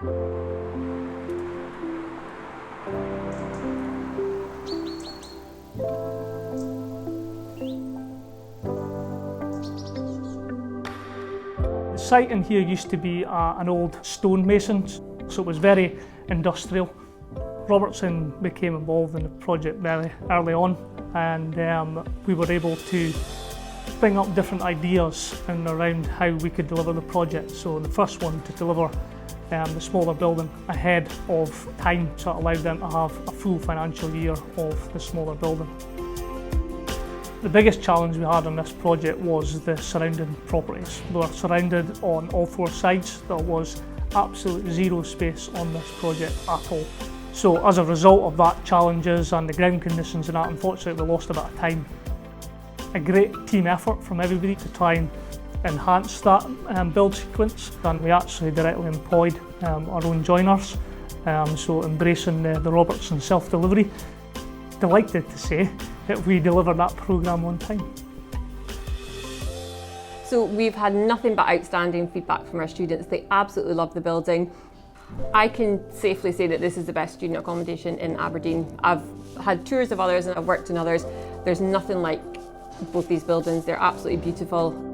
The site in here used to be an old stonemasons, so it was very industrial. Robertson became involved in the project very early on, and we were able to bring up different ideas and around how we could deliver the project. So the first one, to deliver the smaller building ahead of time, so it allowed them to have a full financial year of the smaller building. The biggest challenge we had on this project was the surrounding properties. We were surrounded on all four sides. There was absolutely zero space on this project at all. So as a result of that challenges and the ground conditions and that, unfortunately we lost a bit of time. A great team effort from everybody to try and enhance that build sequence, and we actually directly employed our own joiners, so embracing the Robertson self-delivery. Delighted to say that we delivered that programme on time. So we've had nothing but outstanding feedback from our students. They absolutely love the building. I can safely say that this is the best student accommodation in Aberdeen. I've had tours of others and I've worked in others. There's nothing like both these buildings. They're absolutely beautiful.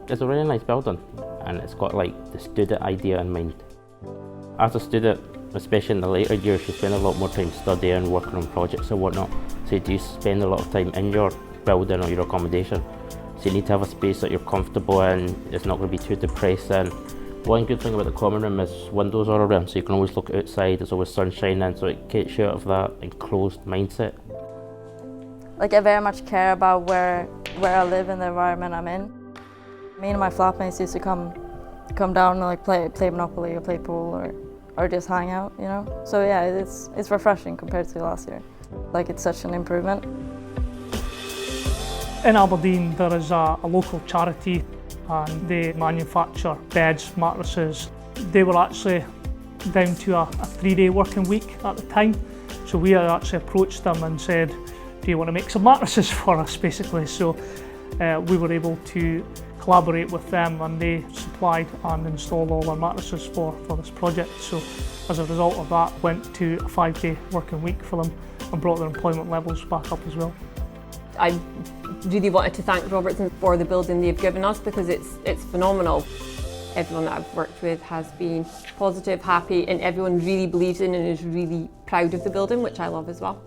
It's a really nice building, and it's got like the student idea in mind. As a student, especially in the later years, you spend a lot more time studying, working on projects and whatnot. So you do spend a lot of time in your building or your accommodation. So you need to have a space that you're comfortable in, it's not going to be too depressing. One good thing about the common room is windows are around, so you can always look outside, there's always sunshine in, so it gets you out of that enclosed mindset. Like, I very much care about where I live and the environment I'm in. Me and my flatmates used to come down and like play Monopoly or play pool or just hang out, you know. So yeah, it's refreshing compared to last year. Like, it's such an improvement. In Aberdeen there is a local charity, and they manufacture beds, mattresses. They were actually down to a 3-day working week at the time. So we had actually approached them and said, do you want to make some mattresses for us, basically? So we were able to collaborate with them, and they supplied and installed all our mattresses for this project. So as a result of that, went to a 5-day working week for them and brought their employment levels back up as well. I really wanted to thank Robertson for the building they've given us, because it's phenomenal. Everyone that I've worked with has been positive, happy, and everyone really believes in and is really proud of the building, which I love as well.